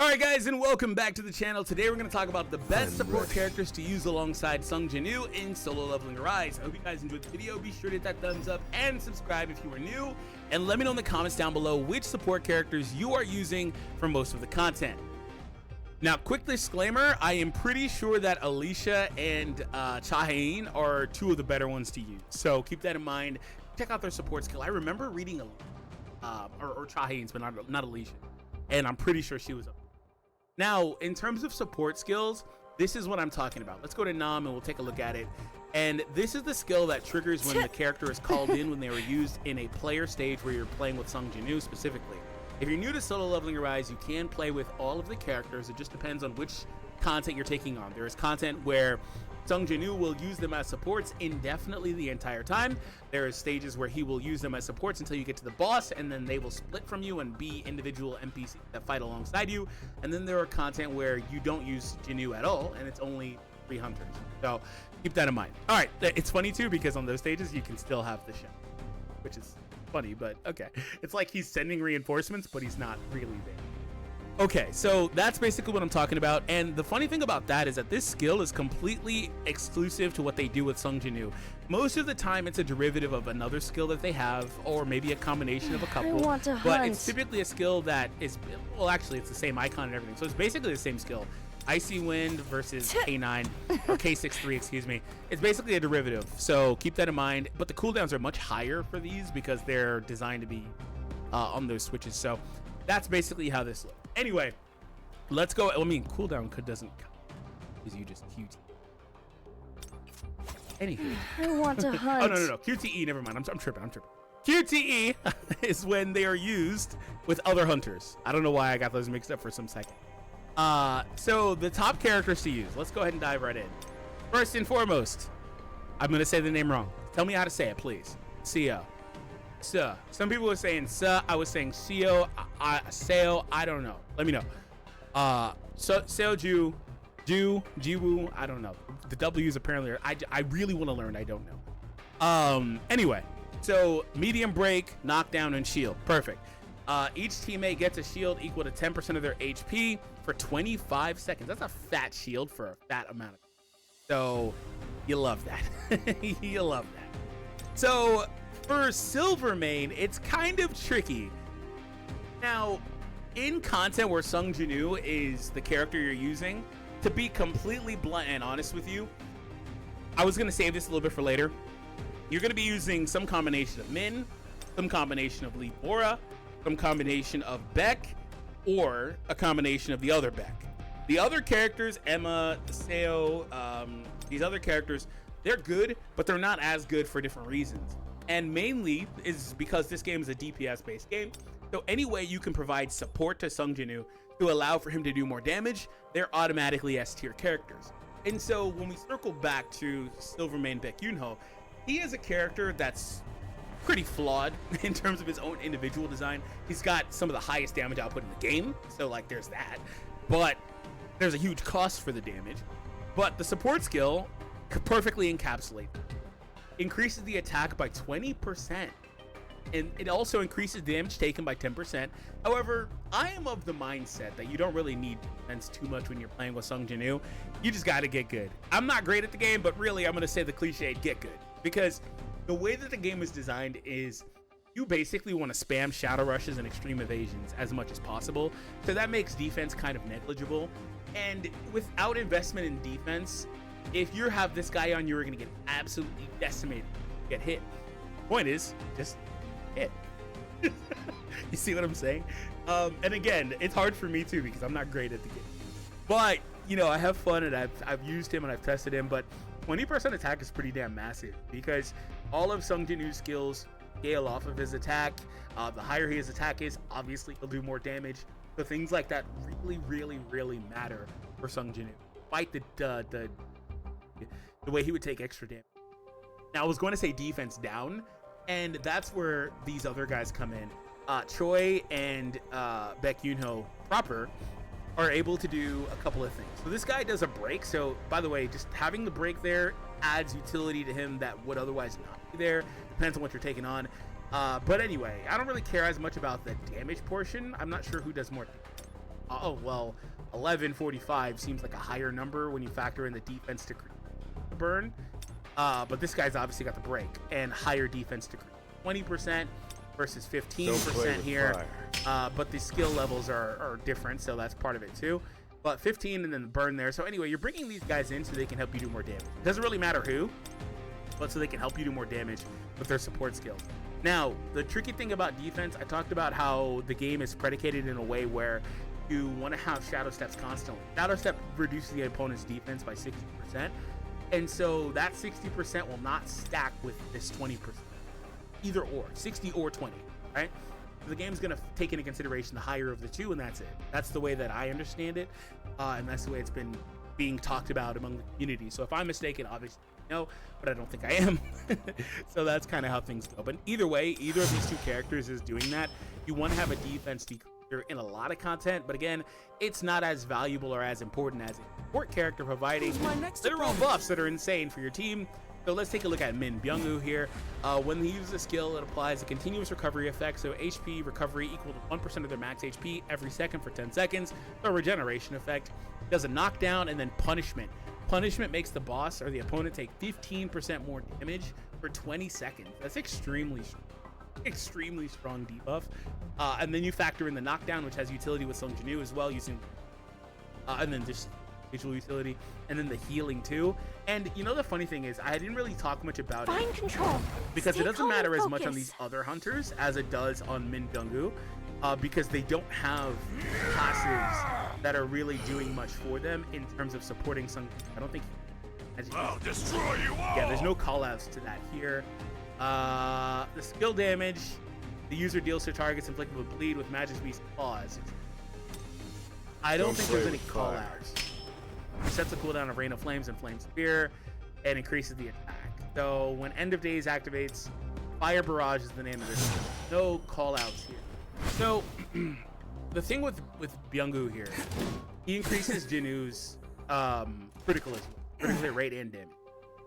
Alright guys, and welcome back to the channel. Today we're going to talk about the best support characters to use alongside Sung Jinwoo in Solo Leveling Arise. I hope you guys enjoyed the video. Be sure to hit that thumbs up and subscribe if you are new. And let me know in the comments down below which support characters you are using for most of the content. Now, quick disclaimer, I am pretty sure that Alicia and Chahain are two of the better ones to use. So keep that in mind. Check out their support skill. I remember reading or Chahain's, but not Alicia. And I'm pretty sure she was up. Now, in terms of support skills, this is what I'm talking about. Let's go to Nam and we'll take a look at it. And this is the skill that triggers when the character is called in when they were used in a player stage where you're playing with Sung Jinwoo specifically. If you're new to Solo Leveling Arise, you can play with all of the characters. It just depends on which content you're taking on. There is content where Sung Jinwoo will use them as supports indefinitely the entire time. There are stages where he will use them as supports until you get to the boss, and then they will split from you and be individual NPCs that fight alongside you. And then there are content where you don't use Jinwoo at all, and it's only 3 hunters. So keep that in mind. All right, it's funny too because on those stages you can still have the shell, which is funny, but okay. It's like he's sending reinforcements, but he's not really there. Okay, so that's basically what I'm talking about, and the funny thing about that is that this skill is completely exclusive to what they do with Sung Jinwoo. Most of the time, it's a derivative of another skill that they have, or maybe a combination of a couple. I want to hunt. But it's typically a skill that is, well, actually, it's the same icon and everything, so it's basically the same skill. Icy Wind versus K9, or K63, excuse me. It's basically a derivative, so keep that in mind. But the cooldowns are much higher for these because they're designed to be on those switches, so that's basically how this looks. Anyway, let's go. I mean, cooldown doesn't count because you just QT. Anywho, I want to hunt. Oh no, QTE. Never mind. I'm tripping. QTE is when they are used with other hunters. I don't know why I got those mixed up for some second. So the top characters to use. Let's go ahead and dive right in. First and foremost, I'm gonna say the name wrong. Tell me how to say it, please. Seo. Suh. Some people were saying Suh. I was saying Seo. Seo. I don't know. Let me know. Seo Jiwoo. I don't know. The W's apparently are. I really want to learn. I don't know. Anyway, so medium break, knockdown, and shield. Perfect. Each teammate gets a shield equal to 10% of their HP for 25 seconds. That's a fat shield for a fat amount of. So you love that. You love that. So for Silver Main, it's kind of tricky. Now, in content where Sung Jinwoo is the character you're using, to be completely blunt and honest with you, I was going to save this a little bit for later. You're going to be using some combination of Min, some combination of Lee Bora, some combination of Beck, or a combination of the other Beck. The other characters, Emma, Seo, these other characters, they're good, but they're not as good for different reasons. And mainly is because this game is a DPS based game. So any way you can provide support to Sung Jinwoo to allow for him to do more damage, they're automatically S tier characters. And so when we circle back to Silvermane Baek Yoonho, he is a character that's pretty flawed in terms of his own individual design. He's got some of the highest damage output in the game, so like there's that, but there's a huge cost for the damage. But the support skill perfectly encapsulates. Increases the attack by 20%, and it also increases damage taken by 10%. However, I am of the mindset that you don't really need defense too much when you're playing with Sung Jinwoo. You just got to get good. I'm not great at the game, but really I'm going to say the cliche, get good, because the way that the game is designed is you basically want to spam shadow rushes and extreme evasions as much as possible, so that makes defense kind of negligible. And without investment in defense, if you have this guy on, you're going to get absolutely decimated, get hit. Point is, just hit. You see what I'm saying? And again, it's hard for me too because I'm not great at the game. But, you know, I have fun and I've used him and I've tested him, but 20% attack is pretty damn massive because all of Sung Jinwoo's skills scale off of his attack. The higher his attack is, obviously he'll do more damage. So things like that really matter for Sung Jinwoo. Fight the way he would take extra damage. Now I was going to say defense down, and that's where these other guys come in. Choi and Baek Yoonho proper are able to do a couple of things. So this guy does a break. So by the way, just having the break there adds utility to him that would otherwise not be there. Depends on what you're taking on. But anyway, I don't really care as much about the damage portion. I'm not sure who does more. oh, well, 1145 seems like a higher number when you factor in the defense to burn. But this guy's obviously got the break and higher defense to 20% versus 15% here. But the skill levels are different, so that's part of it too. But 15 and then the burn there. So anyway, you're bringing these guys in so they can help you do more damage. It doesn't really matter who, but so they can help you do more damage with their support skills. Now, the tricky thing about defense, I talked about how the game is predicated in a way where you want to have shadow steps constantly. Shadow step reduces the opponent's defense by 60%. And so that 60% will not stack with this 20%. Either or, 60 or 20, right? The game's going to take into consideration the higher of the two, and that's it. That's the way that I understand it, and that's the way it's been being talked about among the community. So if I'm mistaken, obviously no, but I don't think I am. So that's kind of how things go. But either way, either of these two characters is doing that. You want to have a defense decreaser in a lot of content, but again, it's not as valuable or as important as a support character providing literal buffs that are insane for your team. So let's take a look at Min Byung-woo here. When they use a skill, it applies a continuous recovery effect. So HP recovery equal to 1% of their max HP every second for 10 seconds. The regeneration effect does a knockdown and then punishment. Punishment makes the boss or the opponent take 15% more damage for 20 seconds. That's extremely strong debuff. And then you factor in the knockdown, which has utility with Sung Jinwoo as well, using and then just visual utility, and then the healing too. And you know, the funny thing is, I didn't really talk much about it control because it doesn't matter as much on these other hunters as it does on Min Byung-woo, because they don't have passives that are really doing much for them in terms of supporting some. I don't think. I'll destroy you all. Yeah, there's no callouts to that here. The skill damage, the user deals to targets inflicted with bleed with Magic Beast claws. I don't think there's any callouts. Sets a cooldown of Rain of Flames and Flame Spear and increases the attack. So when End of Days activates, Fire Barrage is the name of this. No callouts here. So the thing with Byung-woo here, he increases Jinwoo's critical as well, critical hit rate and damage.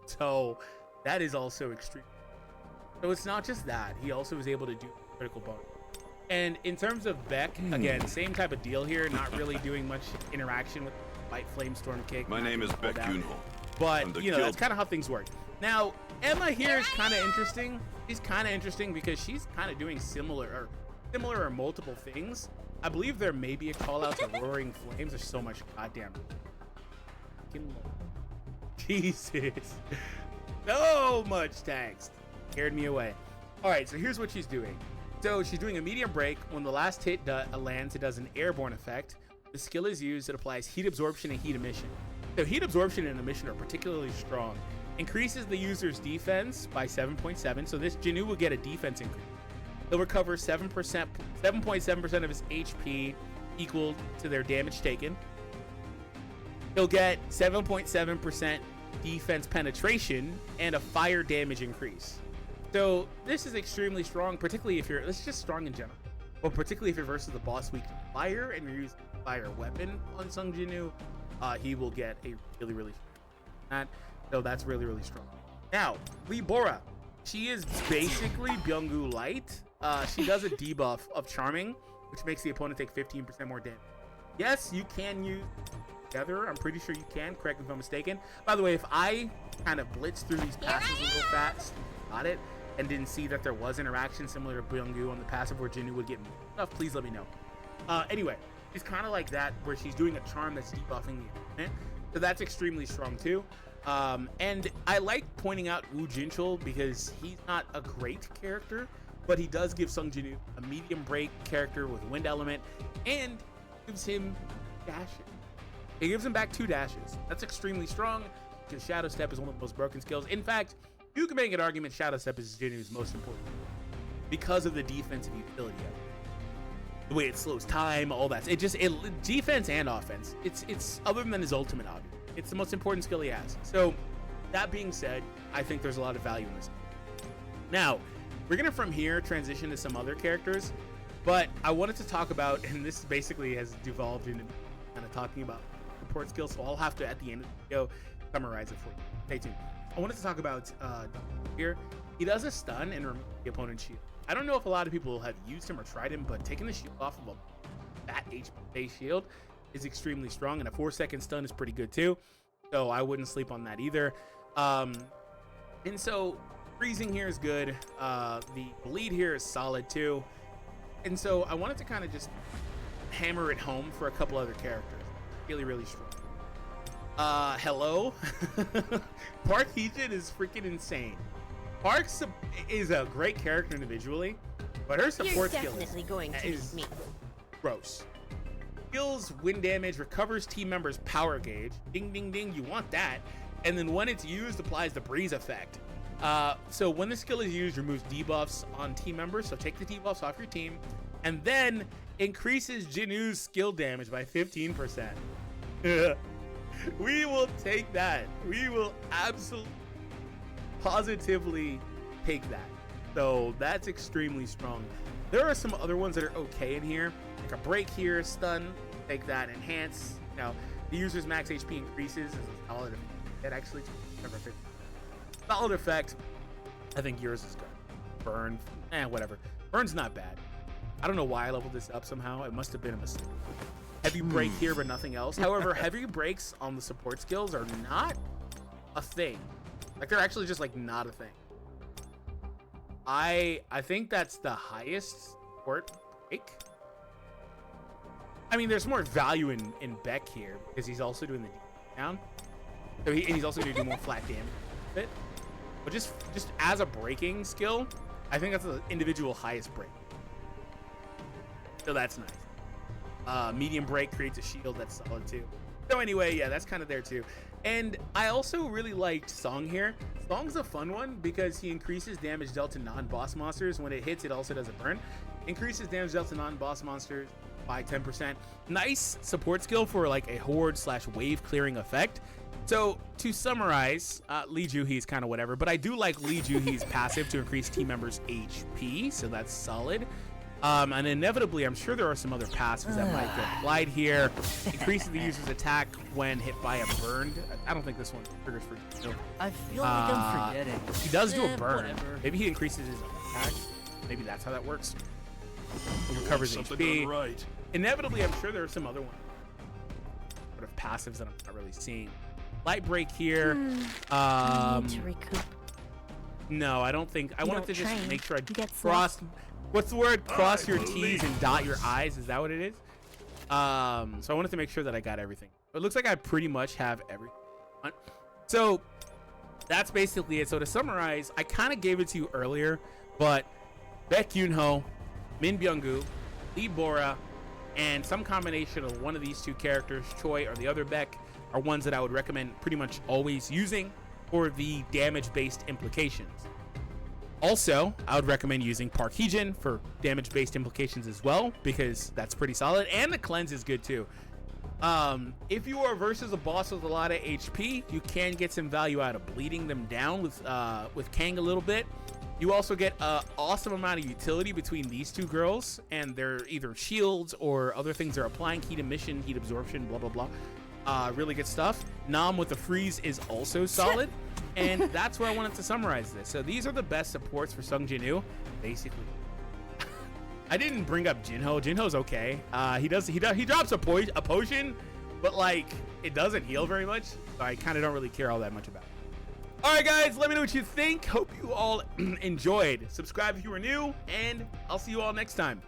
So that is also extreme. So it's not just that, he also is able to do critical bonus. And in terms of Beck, again, same type of deal here, not really doing much interaction with Light Flame Storm Kick. My name is Beck Junho. But, you know, that's kind of how things work. Now, Emma here is kind of interesting. She's kind of interesting because she's kind of doing similar or multiple things. I believe there may be a call out to Roaring Flames. There's so much goddamn. Jesus. So much text. Scared me away. All right, so here's what she's doing. So she's doing a medium break. When the last hit lands, it does an airborne effect. The skill is used. It applies heat absorption and heat emission. So heat absorption and emission are particularly strong. Increases the user's defense by 7.7. So this Jinwoo will get a defense increase. They'll recover 7.7% of his HP, equal to their damage taken. He'll get 7.7% defense penetration and a fire damage increase. So this is extremely strong, particularly if you're, it's just strong in general, but particularly if you're versus the boss weak to fire and you're using a fire weapon on Sung Jinwoo, he will get a really strong. So that's really strong. Now, Lee Bora, she is basically Byung-woo light. She does a debuff of Charming, which makes the opponent take 15% more damage. Yes, you can use together. I'm pretty sure you can. Correct me if I'm mistaken. By the way, if I kind of blitzed through these passes a little fast, got it, and didn't see that there was interaction similar to Byung-woo on the passive where Jinwoo would get stuff, please let me know. Anyway, she's kind of like that where she's doing a charm that's debuffing the opponent. So that's extremely strong too. And I like pointing out Woo Jinchul because he's not a great character, but he does give Sung Jinwoo a medium break character with wind element and gives him dashes. It gives him back 2 dashes. That's extremely strong because Shadow Step is one of the most broken skills. In fact, you can make an argument Shadow Step is Jinwoo's most important because of the defensive utility of it. The way it slows time, all that. It defense and offense. It's other than his ultimate, obviously. It's the most important skill he has. So that being said, I think there's a lot of value in this. Now, we're gonna from here transition to some other characters, but I wanted to talk about, and this basically has devolved into kind of talking about support skills, so I'll have to at the end of the video summarize it for you. Stay tuned. I wanted to talk about here. He does a stun and remove the opponent's shield. I don't know if a lot of people have used him or tried him, but taking the shield off of him that HP base shield is extremely strong, and a 4-second stun is pretty good too. So I wouldn't sleep on that either. And so freezing here is good. The bleed here is solid too. And so I wanted to kind of just hammer it home for a couple other characters. Really, really strong. Hello. Park Heejin is freaking insane. Park is a great character individually, but her support skill is gross. Skills, wind damage, recovers team members' power gauge. Ding, ding, ding. You want that. And then when it's used, applies the breeze effect. So when the skill is used, removes debuffs on team members. So take the debuffs off your team, and then increases Jinwoo's skill damage by 15%. We will take that. We will absolutely, positively take that. So that's extremely strong. There are some other ones that are okay in here, like a break here, stun, take that, enhance. You know, the user's max HP increases is a solid effect. It actually solid effect. I think yours is good. Burn, whatever. Burn's not bad. I don't know why I leveled this up somehow. It must have been a mistake. Heavy break here, but nothing else. However, heavy breaks on the support skills are not a thing. Like, they're actually just like not a thing. I think that's the highest support break. I mean, there's more value in Beck here because he's also doing the down. So he's also going to do more flat damage with it. But just as a breaking skill, I think that's the individual highest break. So that's nice. Medium break creates a shield, that's solid too. So anyway, yeah, that's kind of there too. And I also really liked Sung here. Sung's a fun one because he increases damage dealt to non-boss monsters. When it hits, it also does a burn. Increases damage dealt to non-boss monsters by 10%. Nice support skill for like a horde / wave clearing effect. So to summarize, Lee Joo-hee's kind of whatever, but I do like Lee Joo-hee's passive to increase team members' HP, so that's solid. And inevitably, I'm sure there are some other passives that might get applied here. Increases the user's attack when hit by a burn. I don't think this one triggers for Jinwoo. I feel like I'm forgetting. He does do a burn. Whatever. Maybe he increases his attack. Maybe that's how that works. He recovers HP. Right. Inevitably, I'm sure there are some other ones. Sort of passives that I'm not really seeing. Light break here. I need to recoup. No, I don't think. I wanted to just train. make sure I You get cross. What's the word? Cross your T's and dot your I's. Is that what it is? So I wanted to make sure that I got everything. It looks like I pretty much have everything. So that's basically it. So to summarize, I kind of gave it to you earlier, but Baek Yoon-ho, Min Byung-gu, Lee Bora, and some combination of one of these two characters, Choi or the other Baek, are ones that I would recommend pretty much always using for the damage-based implications. Also, I would recommend using Park Heejin for damage-based implications as well, because that's pretty solid, and the cleanse is good too. If you are versus a boss with a lot of HP, you can get some value out of bleeding them down with Kang a little bit. You also get an awesome amount of utility between these two girls, and they're either shields or other things they're applying, heat emission, heat absorption, blah, blah, blah. Really good stuff. Nam with the freeze is also solid. And that's where I wanted to summarize this. So these are the best supports for Sung Jinwoo, basically. I didn't bring up Jinho. Jinho's okay. He drops a potion, but like it doesn't heal very much. So I kind of don't really care all that much about it. All right, guys, let me know what you think. Hope you all enjoyed. Subscribe if you are new, and I'll see you all next time.